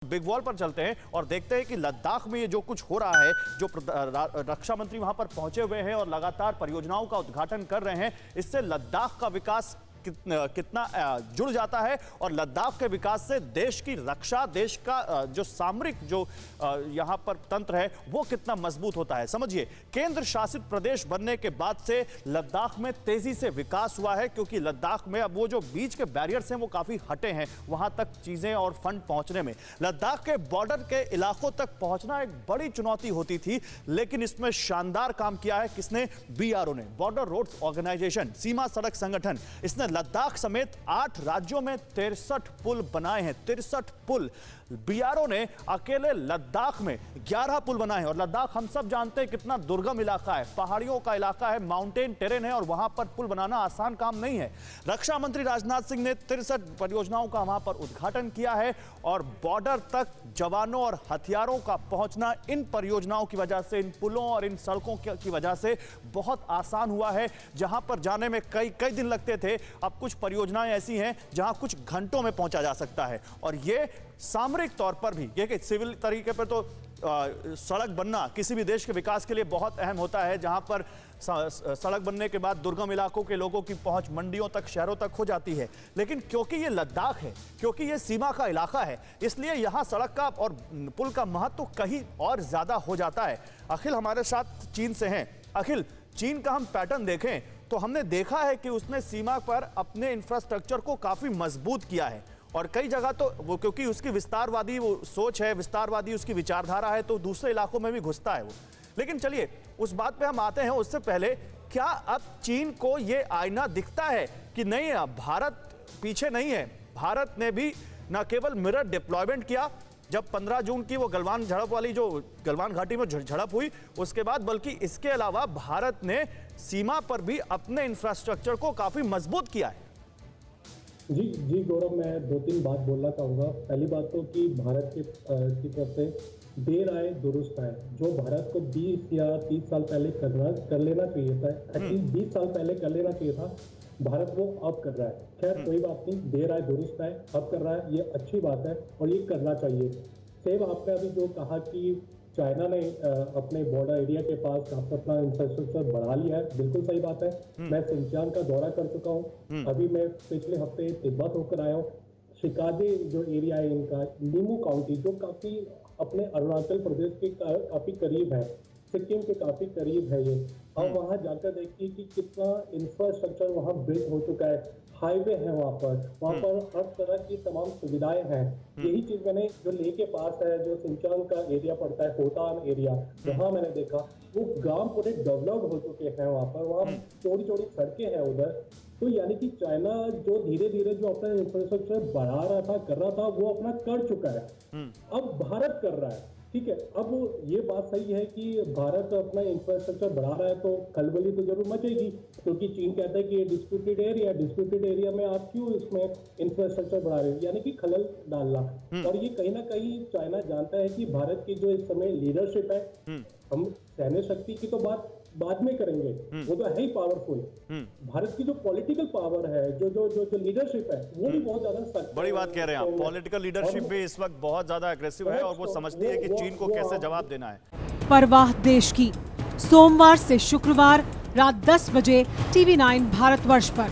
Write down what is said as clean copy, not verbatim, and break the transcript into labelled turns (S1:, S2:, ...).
S1: Big wall पर चलते हैं और देखते हैं कि लद्दाख में ये जो कुछ हो रहा है, जो रक्षा मंत्री वहां पर पहुंचे हुए हैं और लगातार परियोजनाओं का उद्घाटन कर रहे हैं, इससे लद्दाख का विकास कितना जुड़ जाता है और लद्दाख के विकास से देश की रक्षा, देश का जो सामरिक जो यहां पर तंत्र है वो कितना मजबूत होता है। समझिए, केंद्र शासित प्रदेश बनने के बाद से लद्दाख में तेजी से विकास हुआ है, क्योंकि लद्दाख में अब वो जो बीच के बैरियर्स हैं वो काफी हटे हैं वहां तक चीजें और फंड पहुंचने में। लद्दाख के बॉर्डर के इलाकों तक पहुंचना एक बड़ी चुनौती होती थी, लेकिन इसमें शानदार काम किया है किसने? BRO ने, बॉर्डर रोड्स ऑर्गेनाइजेशन, सीमा सड़क संगठन। इसने लद्दाख समेत 8 राज्यों में 63 पुल बनाए हैं। 63 पुल BRO ने अकेले लद्दाख में 11 पुल बनाए हैं। और लद्दाख हम सब जानते हैं कितना दुर्गम इलाका है, पहाड़ियों का इलाका है, माउंटेन टेरेन है और वहां पर पुल बनाना आसान काम नहीं है। रक्षा मंत्री राजनाथ सिंह ने 63 परियोजनाओं का वहां पर उद्घाटन किया है और बॉर्डर तक जवानों और हथियारों का पहुंचना इन परियोजनाओं की वजह से, इन पुलों और इन सड़कों की वजह से बहुत आसान हुआ है। जहां पर जाने में कई दिन लगते थे, अब कुछ परियोजनाएं ऐसी हैं जहां कुछ घंटों में पहुंचा जा सकता है। और ये सामरिक तौर पर भी, ये कि सिविल तरीके पर तो सड़क बनना किसी भी देश के विकास के लिए बहुत अहम होता है, जहां पर सड़क बनने के बाद दुर्गम इलाकों के लोगों की पहुंच मंडियों तक, शहरों तक हो जाती है। लेकिन क्योंकि ये लद्दाख है, क्योंकि ये सीमा का इलाका है, इसलिए यहां सड़क का और पुल का महत्व कहीं और ज्यादा हो जाता है। अखिल हमारे साथ चीन से हैं। अखिल, चीन का हम पैटर्न देखें तो हमने देखा है कि उसने सीमा पर अपने इंफ्रास्ट्रक्चर को काफी मजबूत किया है और कई जगह तो वो, क्योंकि उसकी विस्तारवादी वो सोच है, विस्तारवादी उसकी विचारधारा है, तो दूसरे इलाकों में भी घुसता है वो। लेकिन चलिए उस बात पे हम आते हैं। उससे पहले, क्या अब चीन को ये आईना दिखता है कि नहीं, भारत पीछे नहीं है? भारत ने भी न केवल मिरर डिप्लॉयमेंट किया जब 15 जून की वो गलवान झड़प वाली, जो गलवान घाटी में झड़प हुई उसके बाद, बल्कि इसके अलावा भारत ने सीमा पर भी अपने इंफ्रास्ट्रक्चर को काफी मजबूत किया है।
S2: जी गौरव, मैं 2-3 बात बोलना चाहूँगा। पहली बात तो कि भारत की तरफ से देर आए दुरुस्त आए। जो भारत को 20 या 30 साल पहले कर लेना चाहिए था, एटलीस्ट 20 साल पहले कर लेना चाहिए था, भारत वो अब कर रहा है। खैर कोई बात नहीं, देर आए दुरुस्त आए, अब कर रहा है, ये अच्छी बात है और ये करना चाहिए। सेम आपने अभी जो कहा कि चाइना ने अपने बॉर्डर एरिया के पास अपना इंफ्रास्ट्रक्चर बढ़ा लिया है, बिल्कुल सही बात है। मैं सिंचियांग का दौरा कर चुका हूँ, अभी मैं पिछले हफ्ते तिब्बत होकर आया हूँ। शिकाजे जो एरिया है इनका, नीमू काउंटी, जो काफी अपने अरुणाचल प्रदेश के काफी करीब है, सिक्किम के काफी करीब है ये। और वहां जाकर देखिए कि कितना इंफ्रास्ट्रक्चर वहां बिल्ड हो चुका है। हाईवे है वहां पर हर तरह की तमाम सुविधाएं हैं। यही चीज मैंने जो लेह के पास है, जो सिंचांग का एरिया पड़ता है, होटान एरिया, वहां मैंने देखा वो गांव पूरे डेवलप्ड हो चुके हैं। वहां चौड़ी चौड़ी सड़कें हैं उधर। तो यानी कि चाइना जो धीरे धीरे जो अपना इंफ्रास्ट्रक्चर बढ़ा रहा था, कर रहा था, वो अपना कर चुका है। अब भारत कर रहा है, ठीक है। अब ये बात सही है कि भारत अपना इंफ्रास्ट्रक्चर बढ़ा रहा है तो खलबली तो जरूर मचेगी, क्योंकि चीन कहता है कि ये डिस्प्यूटेड एरिया में आप क्यों इसमें इंफ्रास्ट्रक्चर बढ़ा रहे हो, यानी कि खलल डालना। और ये कहीं ना कहीं चाइना जानता है कि भारत की जो इस समय लीडरशिप है, हम सैन्य शक्ति की तो बात बाद में करेंगे, वो तो है ही पावरफुल। भारत की जो पॉलिटिकल पावर है, जो लीडरशिप है, वो भी बहुत ज्यादा सख्त।
S1: बड़ी बात कह रहे हैं आप, पॉलिटिकल लीडरशिप भी इस वक्त बहुत ज्यादा एग्रेसिव है और वो समझती है कि चीन को कैसे जवाब देना है।
S3: परवाह देश की, सोमवार से शुक्रवार रात 10 बजे TV9 भारतवर्ष पर।